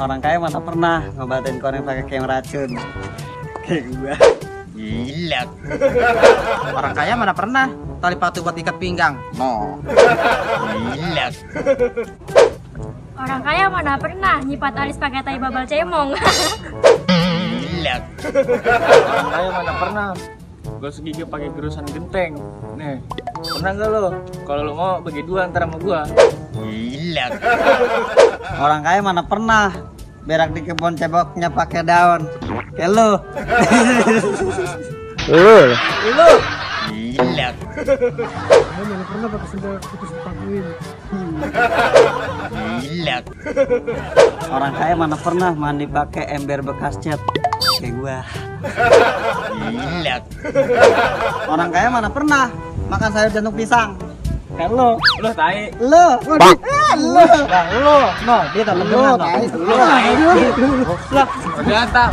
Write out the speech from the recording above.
Orang kaya mana pernah ngobatin koreng pakai kem racun. Kayak gua. Gila. Orang kaya mana pernah tali patu buat ikat pinggang. No. Gila. Orang kaya mana pernah nyipat alis pakai tai babal cemong. Gila. Orang kaya mana pernah gosok gigi pakai gerusan genteng. Nih, pernah gak lo? Kalau lo mau bagi dua antara sama gua. Gila. Orang kaya mana pernah berak di kebun ceboknya pakai daun. Kayak lu. Lu. Gila. Gila. Orang kaya mana pernah mandi pakai ember bekas cat. Kayak gua. Gila. Orang kaya mana pernah makan sayur jantung pisang. Kayak lu. Lu tai. Lu. Bang. Lu. Bang, lu. No, dia tak Lu, benar. tai. Lu tai. Lah, udah tak.